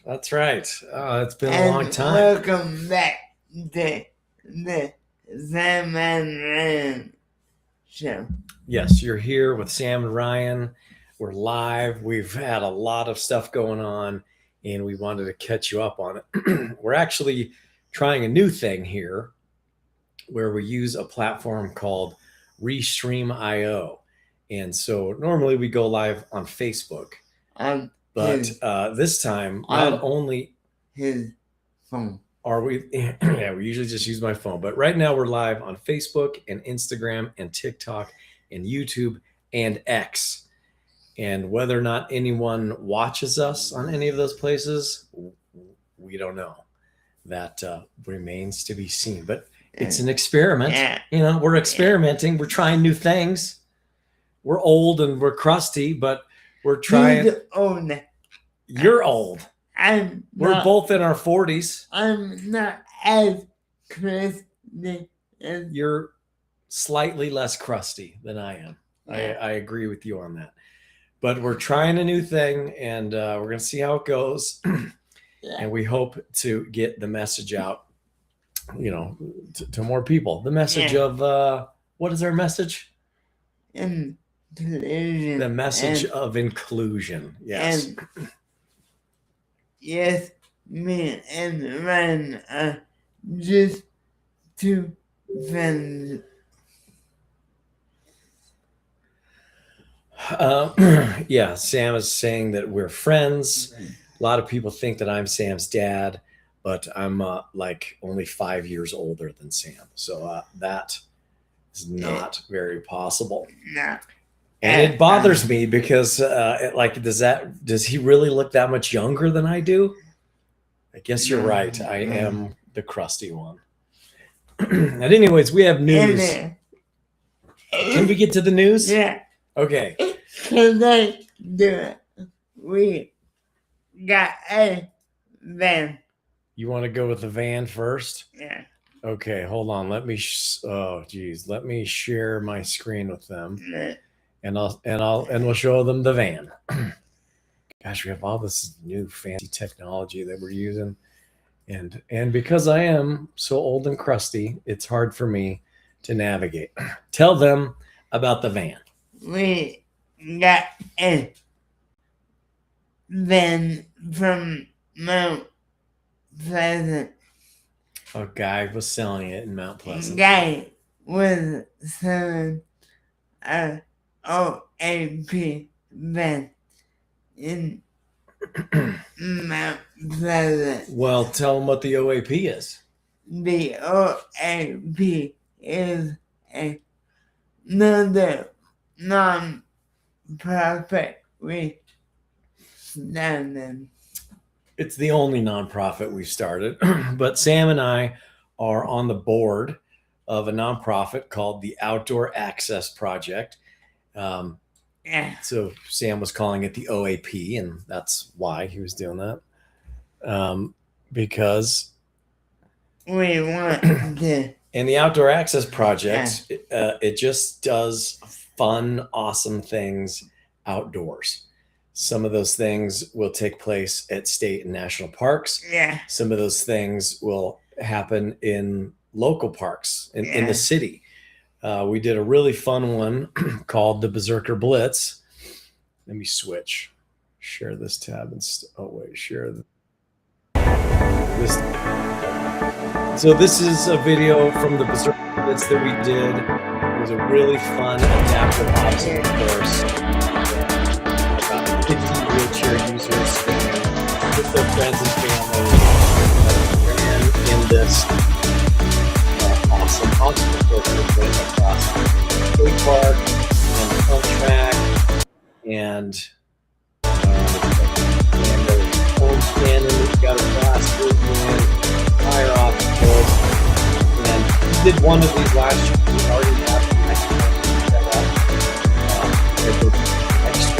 That's right. It's been a And long time. welcome back to the Sam and Ryan show. Yes, you're here with Sam and Ryan. We're live. We've had a lot of stuff going on, and we wanted to catch you up on it. We're actually trying a new thing here where we use a platform called Restream.io. And so normally we go live on Facebook, but this time, not only his phone. are we, yeah, we usually just use my phone, but right now we're live on Facebook and Instagram and TikTok and YouTube and X. And whether or not anyone watches us on any of those places, we don't know. That remains to be seen. But it's an experiment. Yeah. You know, we're experimenting. We're trying new things. We're old and we're crusty, but we're trying. He's old. You're old. We're both in our 40s. I'm not as crusty as you're slightly less crusty than I am. Yeah. I agree with you on that. But we're trying a new thing, and we're going to see how it goes. Yeah. And we hope to get the message out, you know, to more people. The message of, what is our message? Inclusion. The message of inclusion. Yes. And yes, me and Ryan are just two friends. Yeah, Sam is saying that we're friends. A lot of people think that I'm Sam's dad, but I'm like only 5 years older than Sam. So that is not very possible. No. And it bothers me because does he really look that much younger than I do? I guess you're right. I am the crusty one. And anyways, we have news. Can we get to the news? Yeah. Okay. Can I do it? We got a van. You want to go with the van first? Yeah. Okay, hold on. Let me let me share my screen with them. Yeah. And we'll show them the van. Gosh, we have all this new fancy technology that we're using. And because I am so old and crusty, it's hard for me to navigate. Tell them about the van. We got a van from Mount Pleasant. A guy was selling it in Mount Pleasant. Guy was selling a OAP van in Mount Pleasant. Well, tell them what the OAP is. The OAP is another non-profit we started. It's the only nonprofit we've started, but Sam and I are on the board of a nonprofit called the Outdoor Access Project. So Sam was calling it the OAP, and that's why he was doing that. Because we want to. And the Outdoor Access Project, it just does fun, awesome things outdoors. Some of those things will take place at state and national parks. Yeah. Some of those things will happen in local parks in the city. We did a really fun one called the Berserker Blitz. Let me switch. Share this tab and share this. So this is a video from the Berserker Blitz that we did. It was a really fun adaptive obstacle course. About 50 wheelchair users with their friends and family ran in this awesome obstacle course that went across the skate park and the fun track and the home cannon that got a blast in, fire obstacles. And we did one of these last year. We already have the next one set up. It was extra.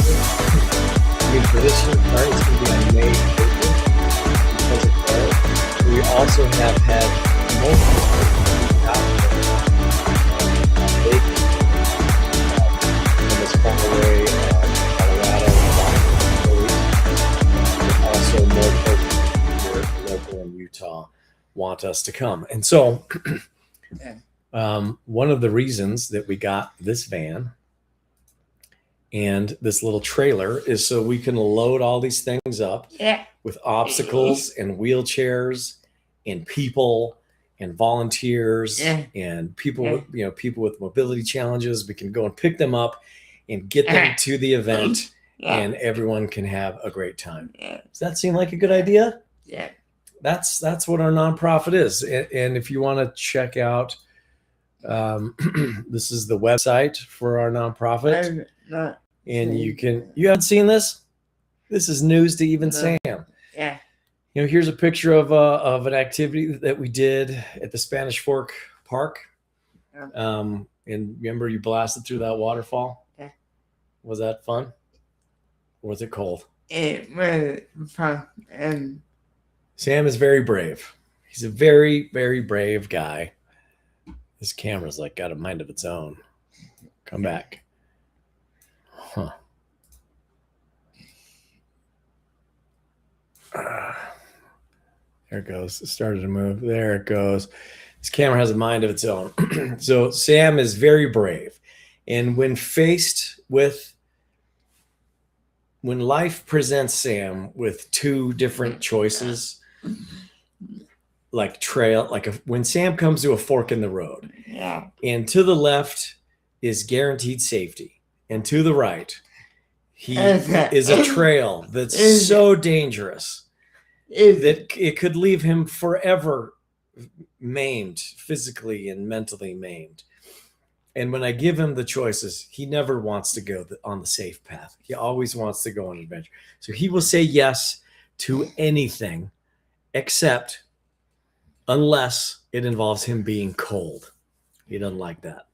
I mean, for this year, it's going to be on May 8th because of COVID. We also have had multiple out there. From this far away, Colorado, also more want us to come. And so Yeah. one of the reasons that we got this van and this little trailer is so we can load all these things up Yeah. with obstacles and wheelchairs and people and volunteers Yeah. and people Yeah. with, people with mobility challenges. We can go and pick them up and get them to the event, Yeah. and everyone can have a great time. Yeah. Does that seem like a good idea? Yeah. That's what our nonprofit is. And if you want to check out, this is the website for our nonprofit. I'm not. And you haven't seen this? This is news to even No. Sam. Yeah. Here's a picture of an activity that we did at the Spanish Fork Park. Yeah. And remember, you blasted through that waterfall? Yeah. Was that fun? Or was it cold? It was fun. And Sam is very brave. He's a very, very brave guy. This camera's like got a mind of its own. Come back. Huh. There it goes. It started to move. There it goes. This camera has a mind of its own. So Sam is very brave. And when life presents Sam with two different choices, like when Sam comes to a fork in the road, yeah. and to the left is guaranteed safety, and to the right, he is a trail that's so dangerous that it could leave him forever maimed, physically and mentally maimed. And when I give him the choices, he never wants to go on the safe path. He always wants to go on adventure. So he will say yes to anything except unless it involves him being cold. He doesn't like that.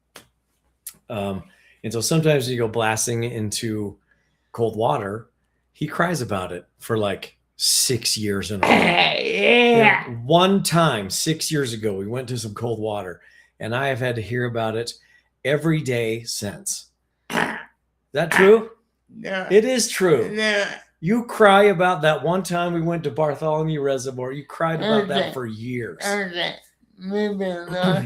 And so sometimes you go blasting into cold water, he cries about it for like 6 years in a row. Yeah. One time, 6 years ago, we went to some cold water, and I have had to hear about it every day since. Is that true? No. It is true. No. You cry about that one time we went to Bartholomew Reservoir. You cried about that for years. Okay. Maybe not.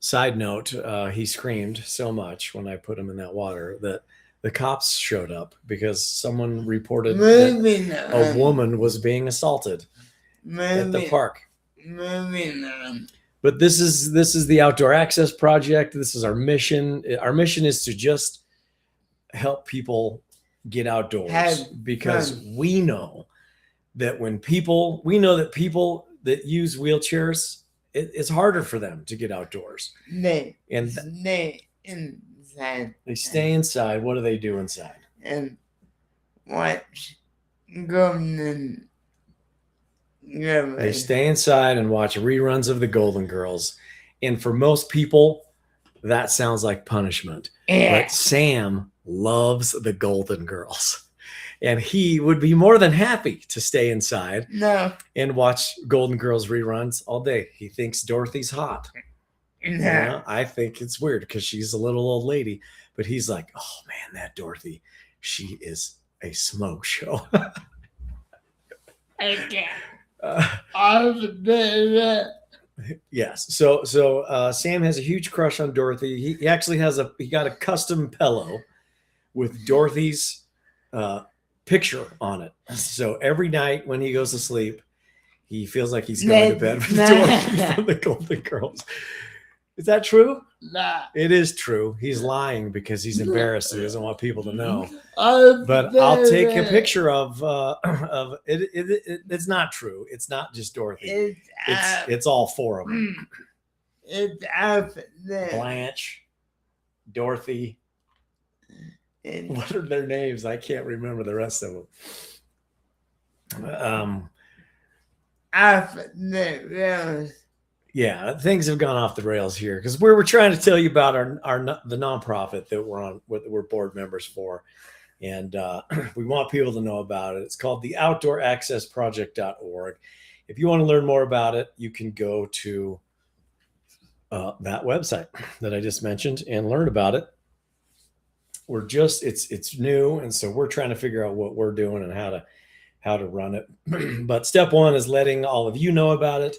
Side note, he screamed so much when I put him in that water that the cops showed up because someone reported that a woman was being assaulted at the park. But this is the Outdoor Access Project. This is our mission. Our mission is to just help people get outdoors, because we know that people that use wheelchairs, it's harder for them to get outdoors. They stay inside. They stay inside. What do they do inside? And watch Golden Girls. They stay inside and watch reruns of the Golden Girls. And for most people, that sounds like punishment. Yeah. But Sam loves the Golden Girls. And he would be more than happy to stay inside and watch Golden Girls reruns all day. He thinks Dorothy's hot. No. I think it's weird because she's a little old lady. But he's like, oh, man, that Dorothy, she is a smoke show. I can't. Yes. So Sam has a huge crush on Dorothy. He actually he got a custom pillow with Dorothy's picture on it. So every night when he goes to sleep, he feels like he's going to bed with Dorothy from the Golden Girls. Is that true? Nah. It is true. He's lying because he's embarrassed. He doesn't want people to know. But I'll take a picture of it. It's not true. It's not just Dorothy. It's all four of them. It's up there. Blanche, Dorothy. What are their names? I can't remember the rest of them. Off the rails. Yeah, things have gone off the rails here because we were trying to tell you about the nonprofit that we're board members for, and we want people to know about it. It's called the OutdoorAccessProject.org. If you want to learn more about it, you can go to that website that I just mentioned and learn about it. It's new, and so we're trying to figure out what we're doing and how to how to run it. But step one is letting all of you know about it.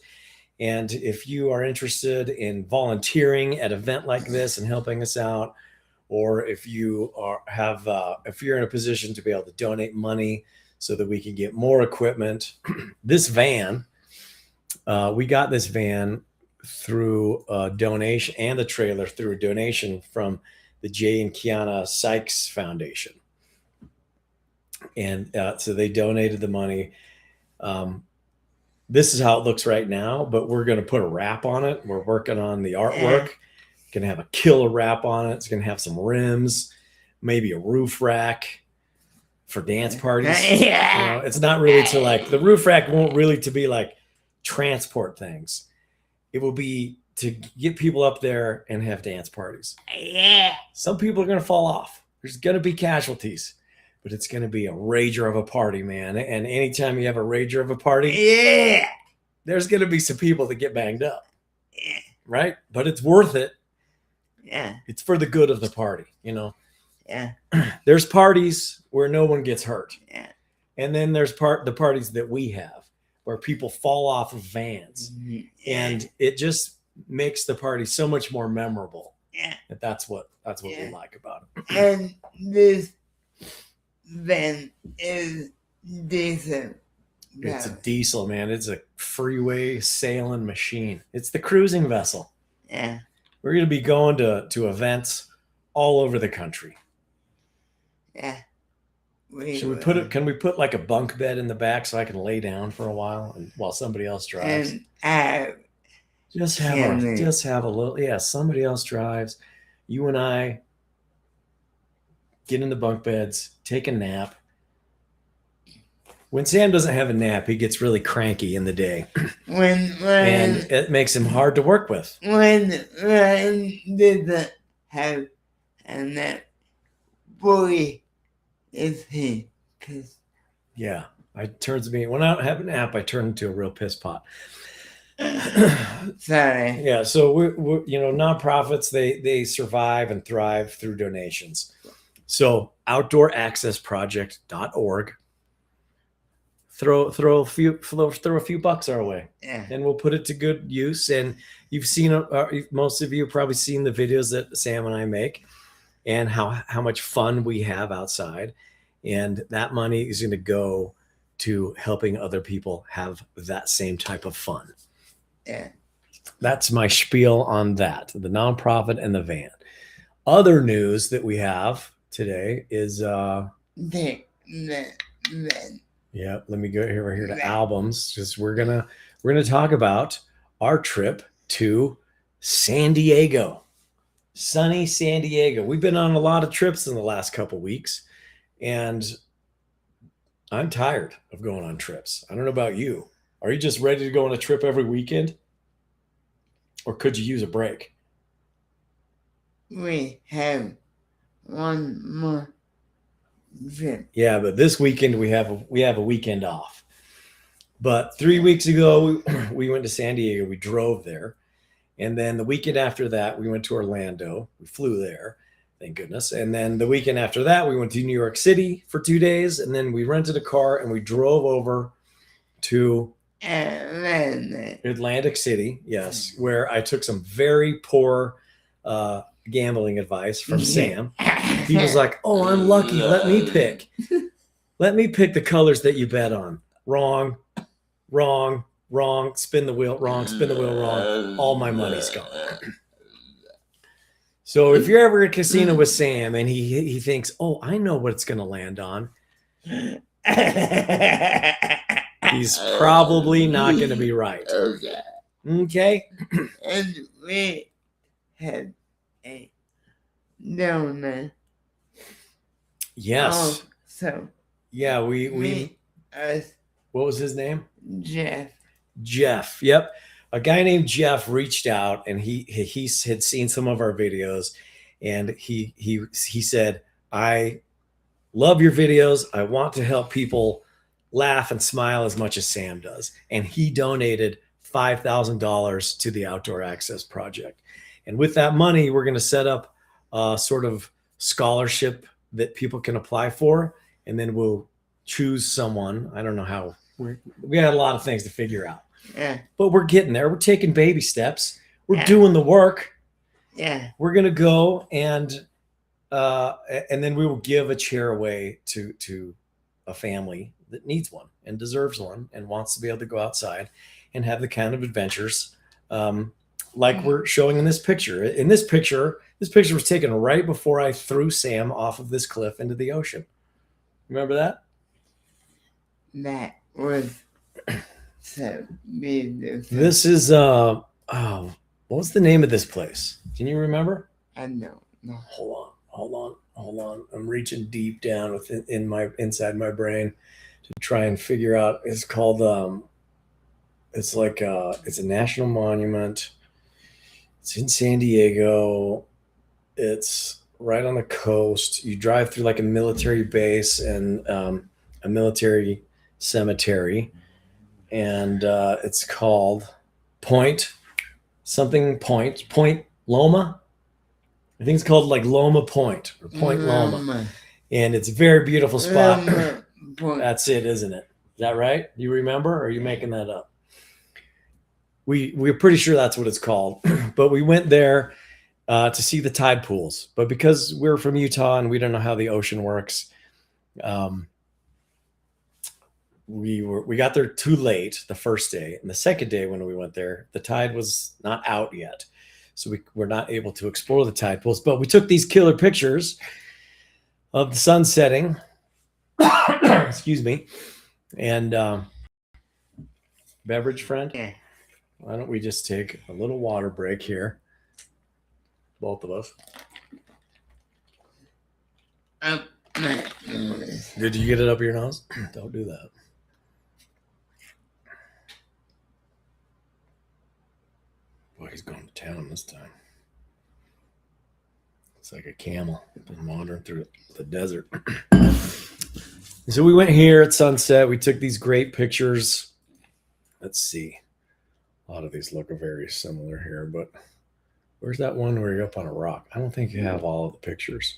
And if you are interested in volunteering at an event like this and helping us out, or if you if you're in a position to be able to donate money so that we can get more equipment, this van, we got this van through a donation, and the trailer through a donation from the Jay and Kiana Sykes Foundation. And so they donated the money. This is how it looks right now, but we're going to put a wrap on it. We're working on the artwork. Going to have a killer wrap on it. It's going to have some rims, maybe a roof rack for dance parties. You know, it's not really to like, the roof rack won't really to be like transport things. It will be to get people up there and have dance parties. Some people are going to fall off. There's going to be casualties, but it's going to be a rager of a party, man. And anytime you have a rager of a party, there's going to be some people that get banged up, right? But it's worth it. Yeah. It's for the good of the party, you know? Yeah. There's parties where no one gets hurt. Yeah. And then there's the parties that we have where people fall off of vans. And it just makes the party so much more memorable. Yeah. That's what we like about it. And this van is decent. It's a diesel, man. It's a freeway sailing machine. It's the cruising vessel. Yeah. We're going to be going to events all over the country. Yeah. Should we put it? Can we put like a bunk bed in the back so I can lay down for a while while somebody else drives? And just have a little. Yeah, somebody else drives. You and I get in the bunk beds, take a nap. When Sam doesn't have a nap, he gets really cranky in the day, and it makes him hard to work with. When doesn't have a nap, boy, is he pissed? Yeah, when I don't have a nap, I turn into a real piss pot. Sorry. Yeah, so we nonprofits, they survive and thrive through donations. So outdooraccessproject.org. Throw a few bucks our way, and we'll put it to good use. And you've seen, most of you have probably seen the videos that Sam and I make, and how much fun we have outside. And that money is going to go to helping other people have that same type of fun. Yeah, that's my spiel on that. The nonprofit and the van. Other news that we have today is yeah, let me go here to albums. Just we're gonna talk about our trip to San Diego, sunny San Diego. We've been on a lot of trips in the last couple weeks, and I'm tired of going on trips. I don't know about you. Are you just ready to go on a trip every weekend, or could you use a break? We have one more. Yeah, but this weekend we have a weekend off. But 3 weeks ago we went to San Diego. We drove there, and then the weekend after that we went to Orlando. We flew there, thank goodness. And then the weekend after that we went to New York City for 2 days, and then we rented a car and we drove over to Atlantic City. Yes, where I took some very poor gambling advice from Sam. He was like, "Oh, I'm lucky. Let me pick the colors that you bet on. Wrong. Spin the wheel. Wrong. Spin the wheel. Wrong. All my money's gone." So if you're ever at a casino with Sam and he thinks, "Oh, I know what it's going to land on," he's probably not going to be right. Okay. And we had a donor. Yes. So yeah, we what was his name? Jeff. Yep. A guy named Jeff reached out, and he had seen some of our videos, and he said, "I love your videos. I want to help people laugh and smile as much as Sam does." And he donated $5,000 to the Outdoor Access Project. And with that money, we're going to set up a sort of scholarship that people can apply for, and then we'll choose someone. I don't know how. We had a lot of things to figure out. Yeah. But we're getting there. We're taking baby steps. We're Yeah. doing the work. Yeah. We're gonna go and then we will give a chair away to a family that needs one and deserves one and wants to be able to go outside and have the kind of adventures like we're showing in this picture. In this picture was taken right before I threw Sam off of this cliff into the ocean. Remember that? That was so beautiful. This is what was the name of this place? Can you remember? I know. No. Hold on. I'm reaching deep down inside my brain to try and figure out. It's called it's like it's a national monument. It's in San Diego. It's right on the coast. You drive through like a military base and a military cemetery, and it's called Point Loma. I think it's called like Loma Point or Point Loma, and it's a very beautiful spot. That's it, isn't it? Is that right? You remember, or are you making that up? We're pretty sure that's what it's called, but we went there to see the tide pools. But because we're from Utah and we don't know how the ocean works, we got there too late the first day, and the second day when we went there, the tide was not out yet, so we were not able to explore the tide pools. But we took these killer pictures of the sun setting. Excuse me, and beverage friend. Yeah. Why don't we just take a little water break here, both of us? Did you get it up your nose? Don't do that. Boy, he's going to town this time. It's like a camel been wandering through the desert. So we went here at sunset. We took these great pictures. Let's see. A lot of these look very similar here, but where's that one where you're up on a rock? I don't think you have all of the pictures.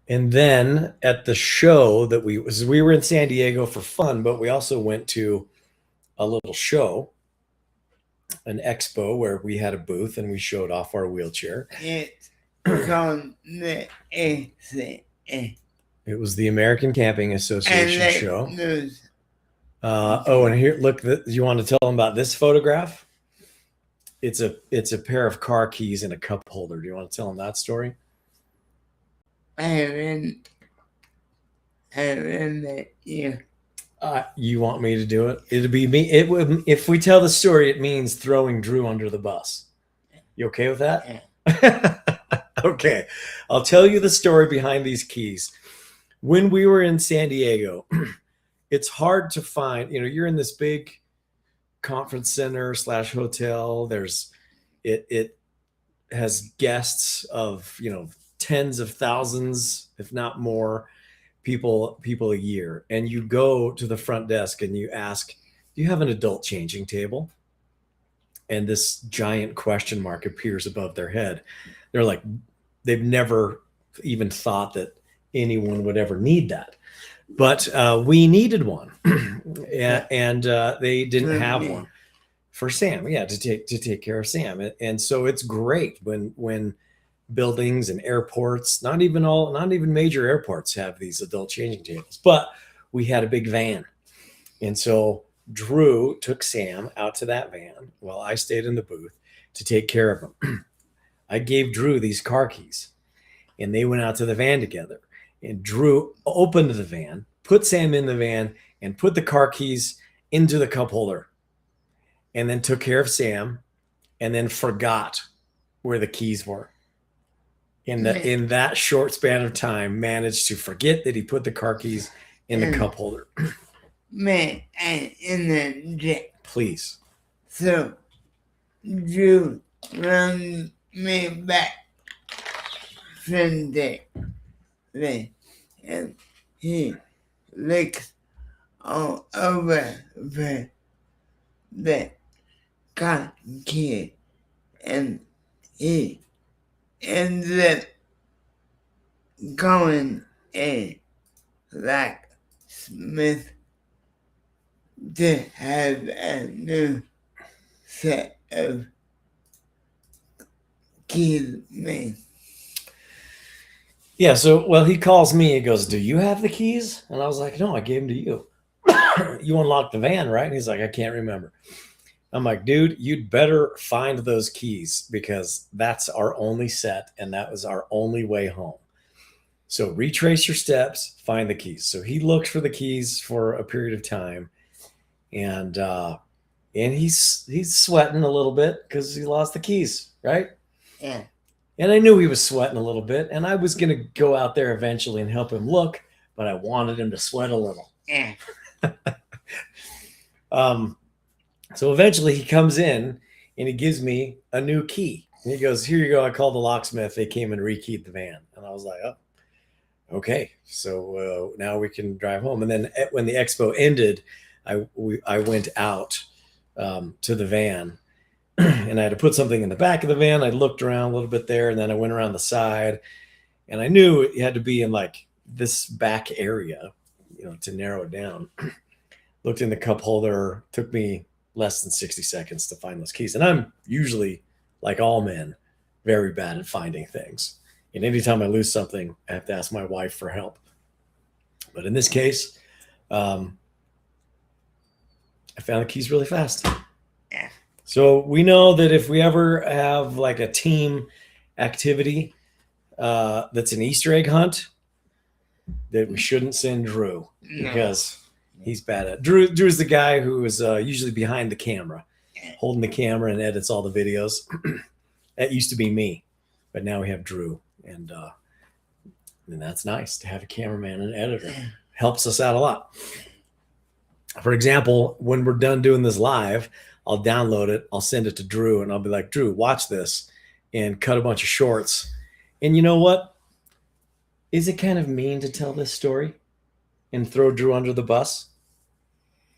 And then at the show that we were in San Diego for fun, but we also went to a little show, an expo where we had a booth and we showed off our wheelchair. It's called the ACA. It was the American Camping Association And show. there's And here, look, you want to tell them about this photograph? It's a pair of car keys and a cup holder. Do you want to tell them that story? I haven't that year. You want me to do it? It'd be me. It would. If we tell the story, it means throwing Drew under the bus. You okay with that? Yeah. Okay. I'll tell you the story behind these keys. When we were in San Diego, it's hard to find, you're in this big conference center / hotel. It has guests of, tens of thousands, if not more, people a year. And you go to the front desk and you ask, do you have an adult changing table? And this giant question mark appears above their head. They're like, they've never even thought that anyone would ever need that. But we needed one. and they didn't have one for Sam. Yeah, to take care of Sam. And so it's great when buildings and airports, not even major airports have these adult changing tables. But we had a big van. And so Drew took Sam out to that van while I stayed in the booth to take care of him. I gave Drew these car keys and they went out to the van together. And Drew opened the van, put Sam in the van, and put the car keys into the cup holder. And then took care of Sam and then forgot where the keys were. In that short span of time, managed to forget that he put the car keys in the cup holder. Man, and in the jet. Please. So, Drew ran me back from there. And he looked all over for the car key. And he ended up going a locksmith to have a new set of keys made. Yeah, so, well, he calls me. He goes, do you have the keys? And I was like, no, I gave them to you. You unlocked the van, right? And he's like, I can't remember. I'm like, dude, you'd better find those keys because that's our only set and that was our only way home. So retrace your steps, find the keys. So he looked for the keys for a period of time, and he's sweating a little bit because he lost the keys, right? Yeah. And I knew he was sweating a little bit, and I was gonna go out there eventually and help him look, but I wanted him to sweat a little. Yeah. So eventually he comes in and he gives me a new key. And he goes, here you go. I called the locksmith. They came and rekeyed the van. And I was like, oh, okay. So now we can drive home. And then when the expo ended, I went out to the van and I had to put something in the back of the van. I looked around a little bit there and then I went around the side and I knew it had to be in like this back area, to narrow it down. Looked in the cup holder, took me less than 60 seconds to find those keys. And I'm usually, like all men, very bad at finding things. And anytime I lose something, I have to ask my wife for help. But in this case, I found the keys really fast. Yeah. So we know that if we ever have like a team activity that's an Easter egg hunt, that we shouldn't send Drew because he's bad at it. Drew's the guy who is usually behind the camera, holding the camera and edits all the videos. That used to be me, but now we have Drew, and that's nice to have a cameraman and editor. Helps us out a lot. For example, when we're done doing this live, I'll download it, I'll send it to Drew, and I'll be like, Drew, watch this, and cut a bunch of shorts. And you know what? Is it kind of mean to tell this story and throw Drew under the bus?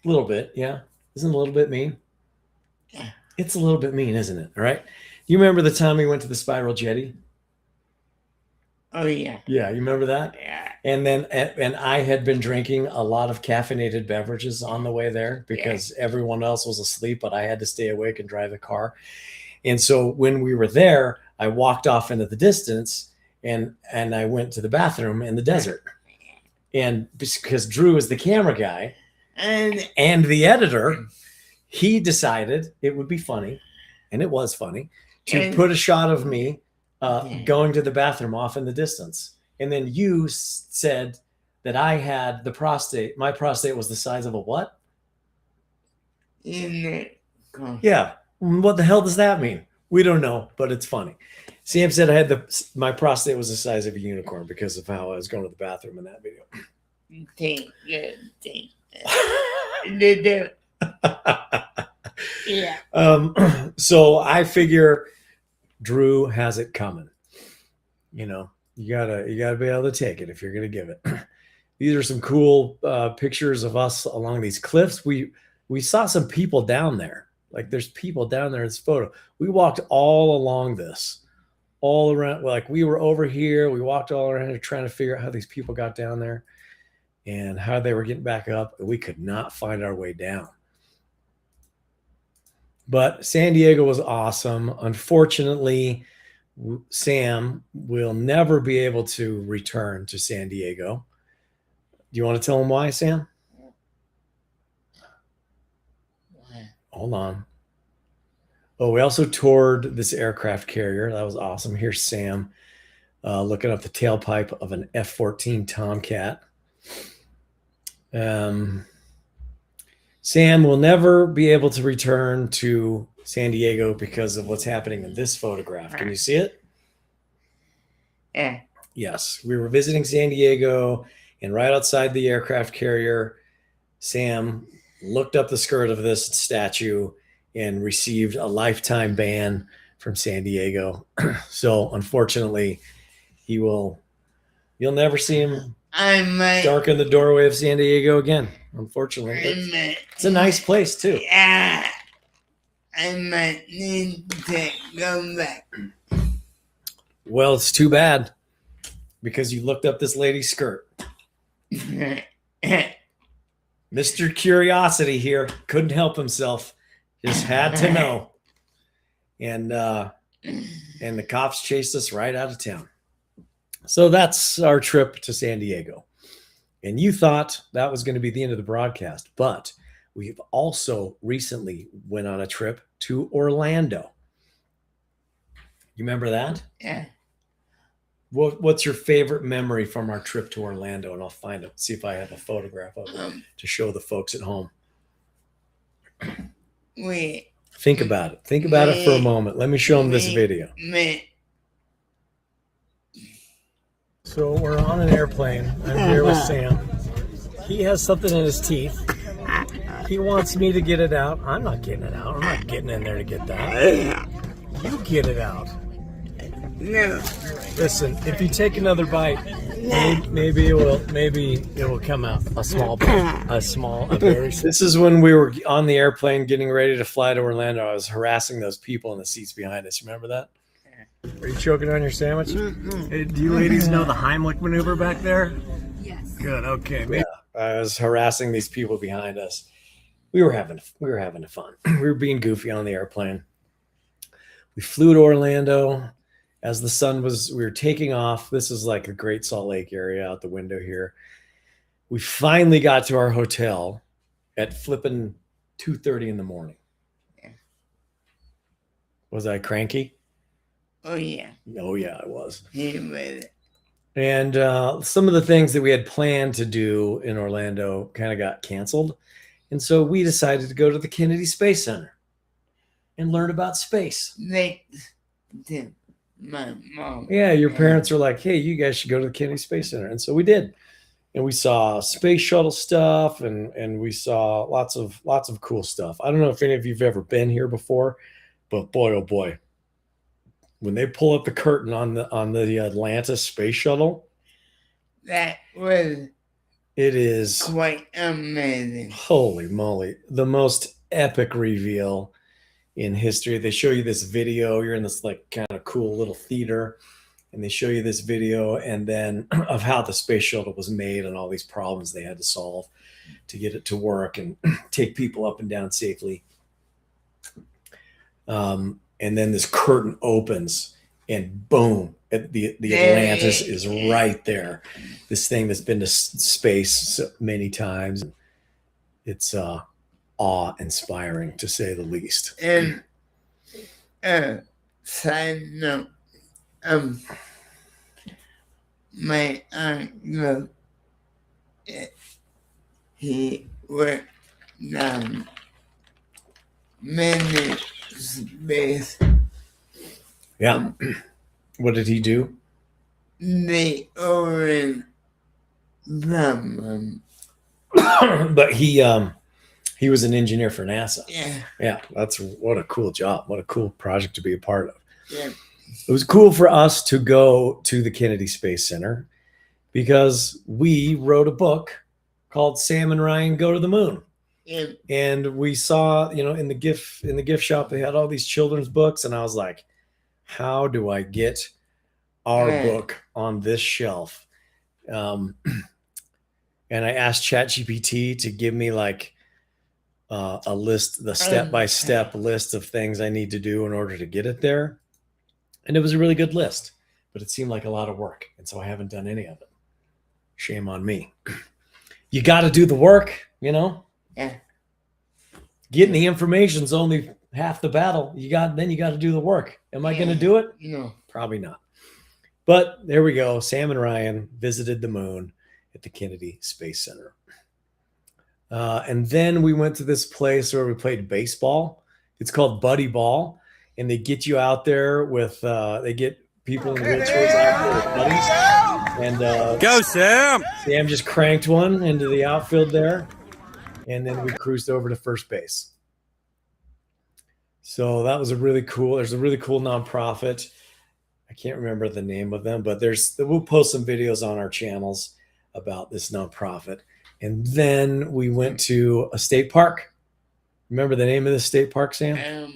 A little bit, yeah. Isn't it a little bit mean? Yeah. It's a little bit mean, isn't it? All right. You remember the time we went to the Spiral Jetty? Oh, yeah. Yeah, you remember that? Yeah. And I had been drinking a lot of caffeinated beverages on the way there because everyone else was asleep, but I had to stay awake and drive the car. And so when we were there, I walked off into the distance and I went to the bathroom in the desert. And because Drew is the camera guy and the editor, he decided it would be funny, and it was funny, to put a shot of me going to the bathroom off in the distance. And then you said that I had the prostate. My prostate was the size of a what? Yeah. What the hell does that mean? We don't know, but it's funny. Sam said I had my prostate was the size of a unicorn because of how I was going to the bathroom in that video. Yeah. So I figure Drew has it coming. You gotta be able to take it if you're gonna give it. These are some cool pictures of us along these cliffs. We saw some people down there. Like there's people down there in this photo. We walked all along this, all around. Like we were over here. We walked all around here trying to figure out how these people got down there and how they were getting back up. We could not find our way down. But San Diego was awesome. Unfortunately, Sam will never be able to return to San Diego. Do you want to tell him why, Sam? Hold on. Oh, we also toured this aircraft carrier. That was awesome. Here's Sam looking up the tailpipe of an F-14 Tomcat. Sam will never be able to return to San Diego because of what's happening in this photograph. Can you see it? Yeah. Yes. We were visiting San Diego, and right outside the aircraft carrier, Sam looked up the skirt of this statue and received a lifetime ban from San Diego. So unfortunately, you'll never see him darken the doorway of San Diego again. Unfortunately, it's a nice place too. Yeah, I might need to go back. Well, it's too bad because you looked up this lady's skirt. Mr. Curiosity here couldn't help himself, just had to know. And the cops chased us right out of town. So that's our trip to San Diego. And you thought that was going to be the end of the broadcast, but we've also recently went on a trip to Orlando. You remember that? Yeah. What's your favorite memory from our trip to Orlando? And I'll find it, see if I have a photograph of it to show the folks at home. Think about it. Think about it for a moment. Let me show them this video. So we're on an airplane. I'm here with Sam. He has something in his teeth. He wants me to get it out. I'm not getting it out. I'm not getting in there to get that. You get it out. No. Listen, if you take another bite, maybe it will come out a small bite, a very. This is when we were on the airplane getting ready to fly to Orlando. I was harassing those people in the seats behind us. Remember that? Are you choking on your sandwich? Hey, do you ladies know the Heimlich maneuver back there? Yes. Good. Okay. Yeah, I was harassing these people behind us. We were having fun. We were being goofy on the airplane. We flew to Orlando. As the sun we were taking off. This is like the Great Salt Lake area out the window here. We finally got to our hotel at flipping 2:30 in the morning. Yeah. Was I cranky? Oh, yeah. Oh, yeah, I was. He made it. And some of the things that we had planned to do in Orlando kind of got canceled. And so we decided to go to the Kennedy Space Center and learn about space. Thanks to my mom. Yeah, your parents were like, hey, you guys should go to the Kennedy Space Center. And so we did. And we saw space shuttle stuff and we saw lots of cool stuff. I don't know if any of you've ever been here before, but boy, oh boy. When they pull up the curtain on the Atlantis space shuttle, That was it is quite amazing. Holy moly. The most epic reveal in history. They show you this video. You're in this like kind of cool little theater, and they show you this video and then of how the space shuttle was made and all these problems they had to solve to get it to work and take people up and down safely. And then this curtain opens and boom, the Atlantis is right there. This thing that's been to space so many times. It's awe-inspiring to say the least. And side note, my uncle, he worked on many space. Yeah. What did he do? They own them. But he was an engineer for NASA. Yeah. Yeah, what a cool job. What a cool project to be a part of. Yeah. It was cool for us to go to the Kennedy Space Center because we wrote a book called Sam and Ryan Go to the Moon. Yeah. And we saw, in the gift shop, they had all these children's books. And I was like, how do I get our book on this shelf? And I asked ChatGPT to give me like a list, the step-by-step list of things I need to do in order to get it there. And it was a really good list, but it seemed like a lot of work. And so I haven't done any of it. Shame on me. You got to do the work, Yeah. Getting the information is only half the battle. Then you got to do the work. Am I going to do it? No. Probably not. But there we go. Sam and Ryan visited the moon at the Kennedy Space Center. And then we went to this place where we played baseball. It's called Buddy Ball. And they get you out there with, they get people in wheelchairs out there with buddies. And go, Sam! Sam just cranked one into the outfield there. And then we cruised over to first base. So that was there's a really cool nonprofit. I can't remember the name of them, but we'll post some videos on our channels about this nonprofit. And then we went to a state park. Remember the name of the state park, Sam?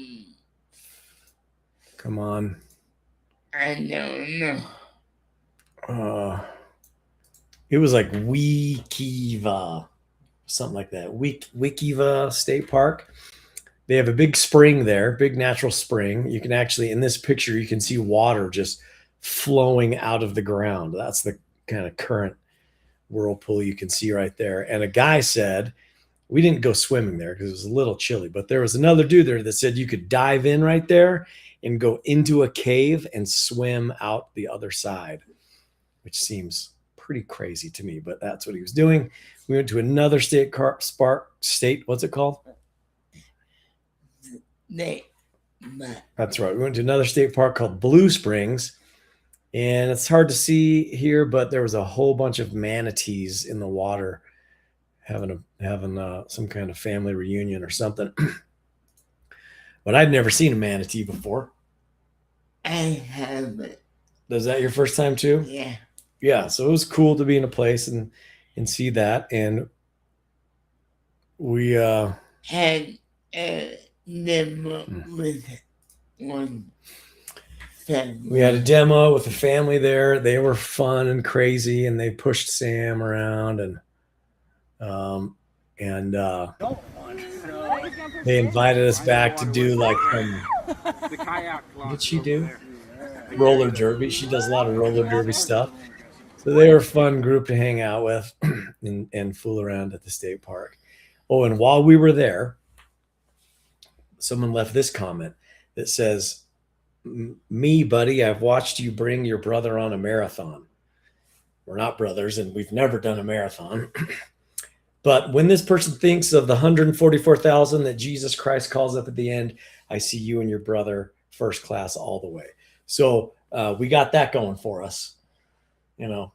Come on. I don't know. it was like Wikiva, something like that. Wikiva State Park. They have a big spring there, big natural spring. You can actually, in this picture, you can see water just flowing out of the ground. That's the kind of current whirlpool you can see right there. And a guy said, we didn't go swimming there because it was a little chilly, but there was another dude there that said you could dive in right there and go into a cave and swim out the other side, which seems pretty crazy to me, but that's what he was doing. We went to another state, what's it called? That's right. We went to another state park called Blue Springs, and it's hard to see here, but there was a whole bunch of manatees in the water having some kind of family reunion or something. But I'd never seen a manatee before. I haven't. Was that your first time too? Yeah. Yeah. So it was cool to be in a place and see that. And we had a demo with one family. We had a demo with a family there. They were fun and crazy, and they pushed Sam around, and they invited us back to do like what did she do? Roller derby. She does a lot of roller derby stuff. So they were a fun group to hang out with and fool around at the state park. Oh, and while we were there, someone left this comment that says, me, buddy, I've watched you bring your brother on a marathon. We're not brothers, and we've never done a marathon. But when this person thinks of the 144,000 that Jesus Christ calls up at the end, I see you and your brother first class all the way. So we got that going for us, you know,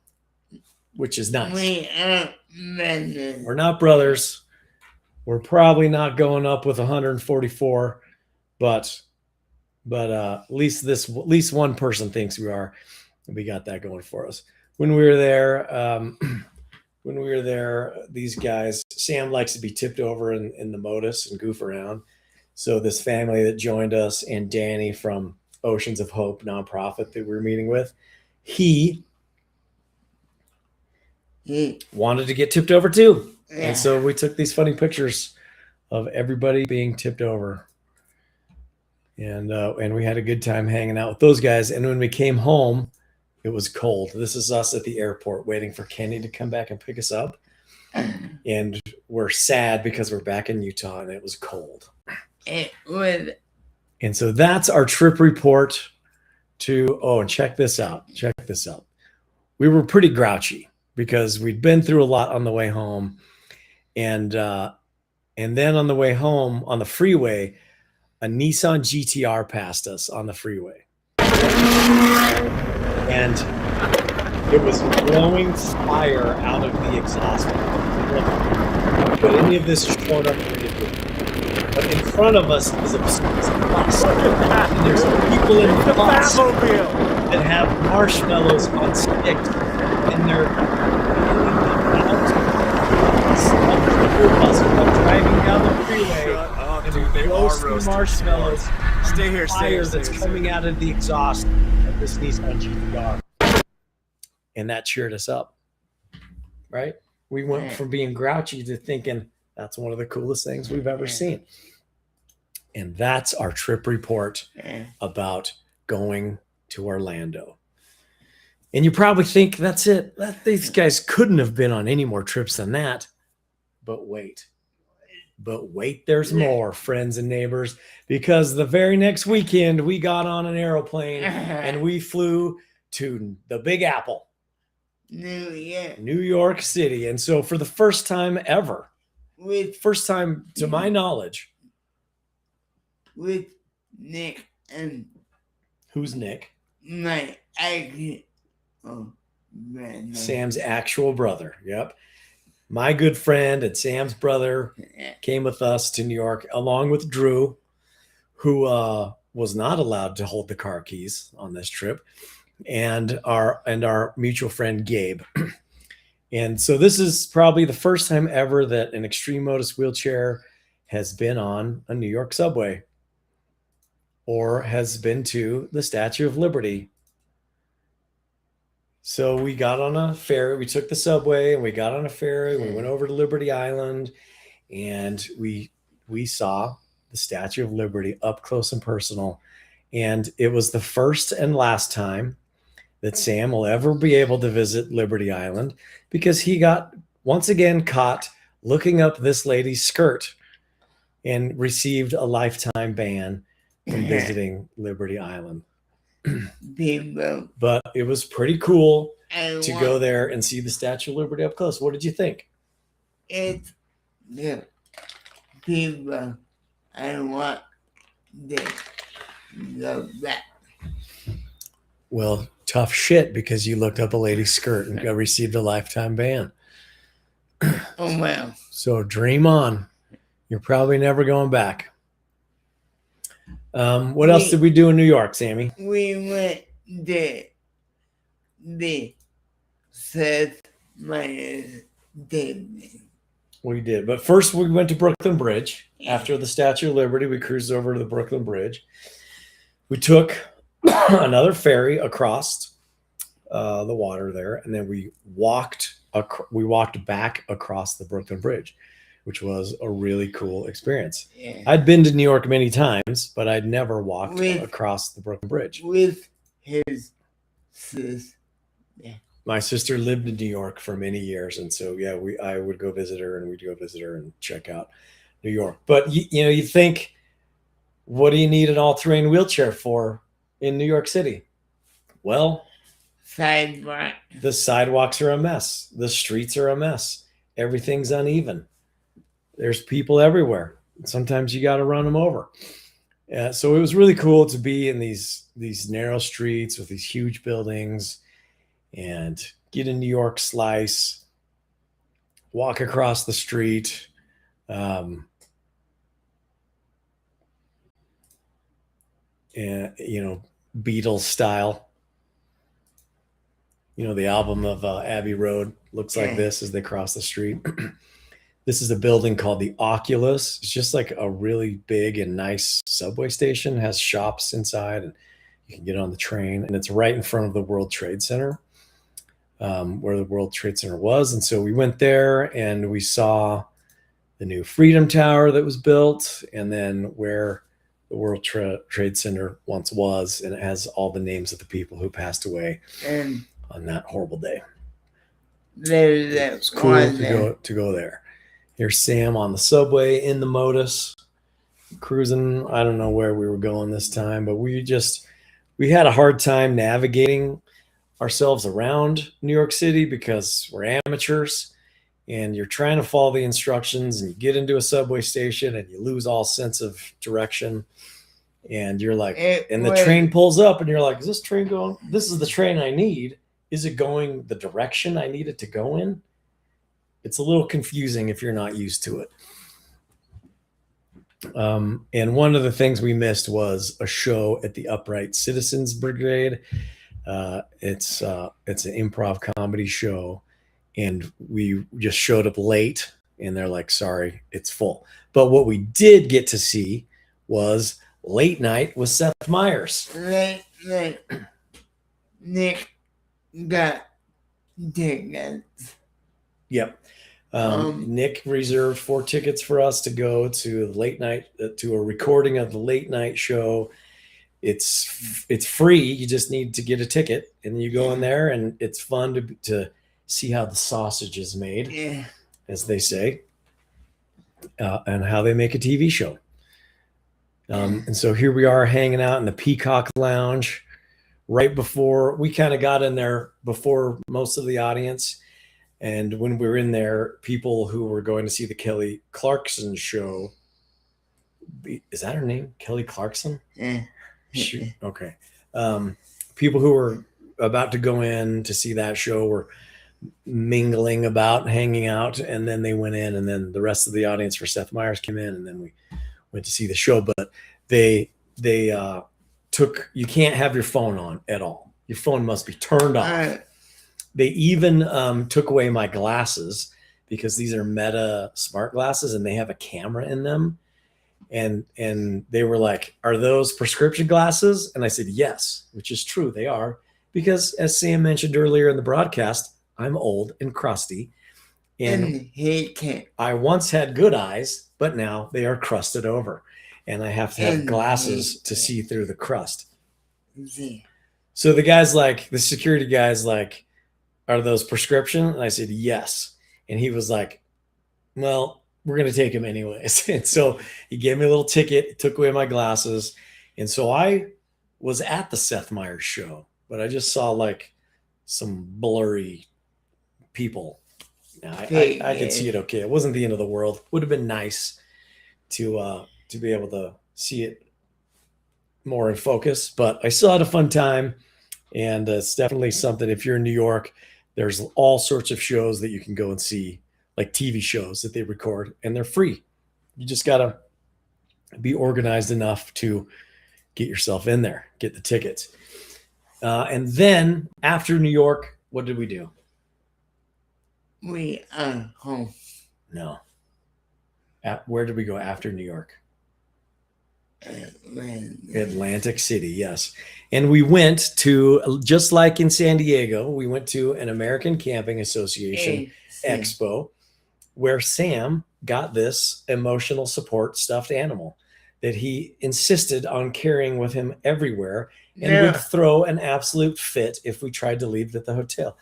which is nice. We're not brothers. We're probably not going up with 144, but at least one person thinks we are. We got that going for us. When we were there, these guys, Sam likes to be tipped over in the Motus and goof around. So this family that joined us and Danny from Oceans of Hope nonprofit that we were meeting with, he wanted to get tipped over too. Yeah. And so we took these funny pictures of everybody being tipped over. And we had a good time hanging out with those guys. And when we came home, it was cold. This is us at the airport waiting for Kenny to come back and pick us up. And we're sad because we're back in Utah and it was cold. It was. And so that's our trip report and check this out. Check this out. We were pretty grouchy because we'd been through a lot on the way home. And then on the way home on the freeway, a Nissan GTR passed us on the freeway. And it was blowing fire out of the exhaust. But any of this showed up pretty good. But in front of us is a bus. And there's people in the bus that have marshmallows on sticks. And they're driving down the freeway. And they roast the marshmallows. Stay here, fire that's coming out of the exhaust of this Nissan GTR. And that cheered us up, right? We went from being grouchy to thinking that's one of the coolest things we've ever seen. And that's our trip report about going to Orlando. And you probably think that's it. These guys couldn't have been on any more trips than that. But wait, there's more, friends and neighbors, because the very next weekend we got on an aeroplane and we flew to the Big Apple. New York City. And so for the first time ever, first time to my knowledge, with Nick and who's Nick? My Sam's actual brother. Yep. My good friend and Sam's brother came with us to New York along with Drew, who was not allowed to hold the car keys on this trip, and our mutual friend Gabe. And so this is probably the first time ever that an Extreme Motus wheelchair has been on a New York subway or has been to the Statue of Liberty. So we got on a ferry. We took the subway and we got on a ferry. We went over to Liberty Island, and we saw the Statue of Liberty up close and personal. And it was the first and last time that Sam will ever be able to visit Liberty Island, because he got once again caught looking up this lady's skirt and received a lifetime ban from visiting Liberty Island. People, But it was pretty cool I to want go there and see the Statue of Liberty up close. What did you think? it's the people I want to go back. Well, tough shit, because you looked up a lady's skirt and got received a lifetime ban. Oh well. So dream on. You're probably never going back. What else did we do in New York, Sammy? We went to the Seth Meyers David. We did. But first we went to Brooklyn Bridge. After the Statue of Liberty, we cruised over to the Brooklyn Bridge. We took another ferry across the water there, and then we walked back across the Brooklyn Bridge, which was a really cool experience. Yeah. I'd been to New York many times, but I'd never walked across the Brooklyn Bridge. With his sister. My sister lived in New York for many years, and so yeah, I would go visit her, and we'd go visit her and check out New York. But you think, what do you need an all-terrain wheelchair for in New York City? Well, Sidewalk. the sidewalks are a mess. The streets are a mess. Everything's uneven. There's people everywhere. Sometimes you got to run them over. So it was really cool to be in these narrow streets with these huge buildings and get a New York slice, walk across the street. And, Beatles style. The album of Abbey Road looks like this as they cross the street. This is a building called the Oculus. It's just like a really big and nice subway station. It has shops inside, and you can get on the train. And it's right in front of the World Trade Center, where the World Trade Center was. And so we went there and we saw the new Freedom Tower that was built, and then where the World Trade Center once was, and it has all the names of the people who passed away on that horrible day. It's cool to go there. Here's Sam on the subway in the Motus, cruising. I don't know where we were going this time, but we had a hard time navigating ourselves around New York City because we're amateurs, and you're trying to follow the instructions, and you get into a subway station and you lose all sense of direction. And you're like, the train pulls up and you're like, is this train going? This is the train I need. Is it going the direction I need it to go in? It's a little confusing if you're not used to it. And one of the things we missed was a show at the Upright Citizens Brigade. It's an improv comedy show, and we just showed up late, and they're like, sorry, it's full. But what we did get to see was Late Night with Seth Meyers. Nick got tickets. Yep. Nick reserved 4 tickets for us to go to late night, to a recording of the Late Night show. It's free. You just need to get a ticket, and you go in there, and it's fun to see how the sausage is made, as they say, and how they make a TV show. And so here we are hanging out in the Peacock Lounge right before we kind of got in there before most of the audience. And when we were in there, people who were going to see the Kelly Clarkson show, is that her name? Kelly Clarkson? Shoot. Okay. People who were about to go in to see that show were mingling about, hanging out, and then they went in, and then the rest of the audience for Seth Meyers came in, and then we went to see the show. But they you can't have your phone on at all. Your phone must be turned off. They even took away my glasses, because these are Meta smart glasses and they have a camera in them. And they were like, are those prescription glasses? And I said, yes, which is true. They are, because, as Sam mentioned earlier in the broadcast, I'm old and crusty. And he can't. I once had good eyes, but now they are crusted over. And I have to have glasses to see through the crust. So the security guy's like, are those prescription? And I said, yes. And he was like, well, we're going to take him anyways. And so he gave me a little ticket, took away my glasses. And so I was at the Seth Meyers show, but I just saw like some blurry people. I could see it okay. It wasn't the end of the world. Would have been nice to be able to see it more in focus, but I still had a fun time. And it's definitely something, if you're in New York, there's all sorts of shows that you can go and see, like TV shows that they record, and they're free. You just got to be organized enough to get yourself in there, get the tickets. And then after New York, what did we do? We are home. No. Where did we go after New York? Atlantic City, yes. And we went to, just like in San Diego, we went to an American Camping Association expo where Sam got this emotional support stuffed animal that he insisted on carrying with him everywhere and would throw an absolute fit if we tried to leave at the hotel.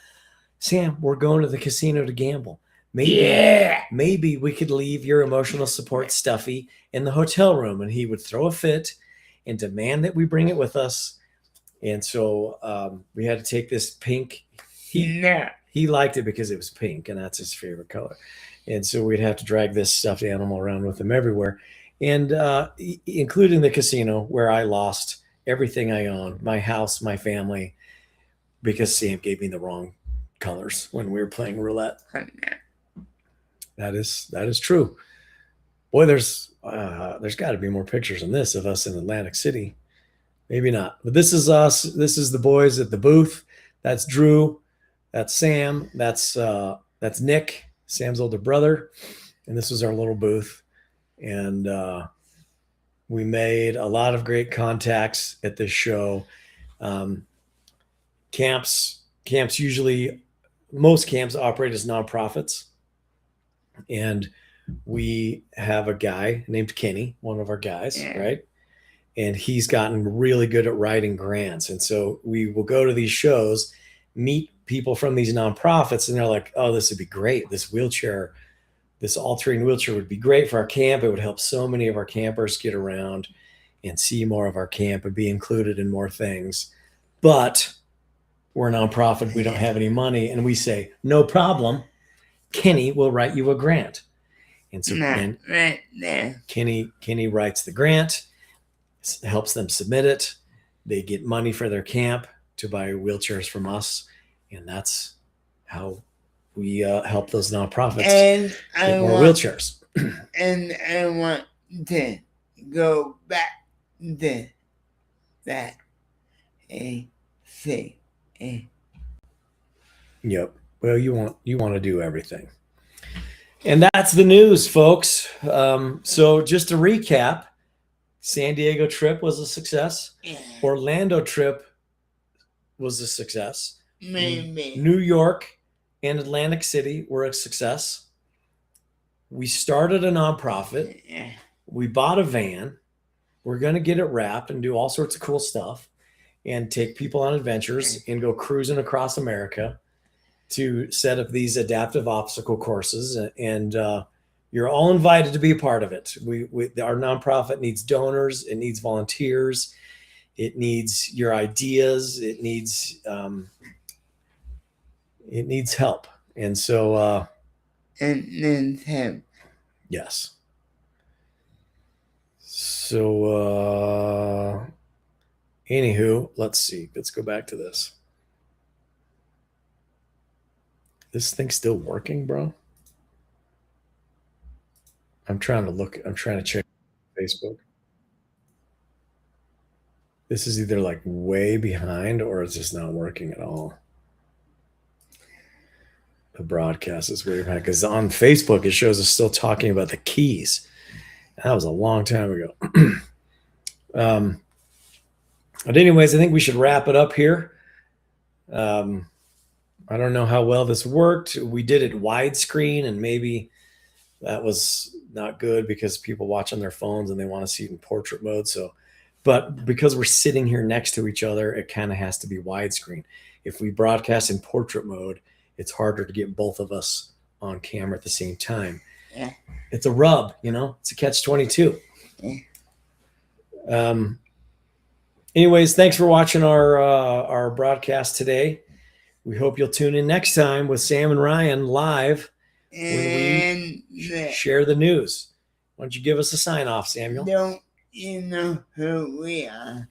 Sam, we're going to the casino to gamble. Maybe we could leave your emotional support stuffy in the hotel room. And he would throw a fit and demand that we bring it with us. And so we had to take this pink. He liked it because it was pink, and that's his favorite color. And so we'd have to drag this stuffed animal around with him everywhere, and including the casino, where I lost everything I own, my house, my family, because Sam gave me the wrong colors when we were playing roulette. That is true. Boy, there's got to be more pictures than this of us in Atlantic City. Maybe not, but this is us. This is the boys at the booth. That's Drew. That's Sam. That's Nick, Sam's older brother, and this was our little booth. And we made a lot of great contacts at this show. Camps usually, most camps operate as nonprofits. And we have a guy named Kenny, one of our guys, right? And he's gotten really good at writing grants. And so we will go to these shows, meet people from these nonprofits, and they're like, oh, this would be great. This all-terrain wheelchair would be great for our camp. It would help so many of our campers get around and see more of our camp and be included in more things. But we're a nonprofit. We don't have any money. And we say, no problem. Kenny will write you a grant. And so Kenny writes the grant, helps them submit it. They get money for their camp to buy wheelchairs from us. And that's how we help those nonprofits get more wheelchairs. And I want to go back to that. Yep. Well, you want to do everything. And that's the news, folks. So just to recap, San Diego trip was a success. Orlando trip was a success. New York and Atlantic City were a success. We started a nonprofit. We bought a van. We're going to get it wrapped and do all sorts of cool stuff and take people on adventures and go cruising across America to set up these adaptive obstacle courses. And you're all invited to be a part of it. Our nonprofit needs donors. It needs volunteers. It needs your ideas. It needs help. And so it needs help. Yes. So anywho, let's see. Let's go back to this. This thing's still working, bro? I'm trying to check Facebook. This is either like way behind or it's just not working at all. The broadcast is way behind because on Facebook, it shows us still talking about the keys. That was a long time ago. But anyways, I think we should wrap it up here. I don't know how well this worked. We did it widescreen, and maybe that was not good because people watch on their phones and they want to see it in portrait mode. So, but because we're sitting here next to each other, it kind of has to be widescreen. If we broadcast in portrait mode, it's harder to get both of us on camera at the same time. Yeah. It's a rub, you know, it's a catch-22. Yeah. Anyways, thanks for watching our broadcast today. We hope you'll tune in next time with Sam and Ryan live when we share the news. Why don't you give us a sign off, Samuel? Don't you know who we are?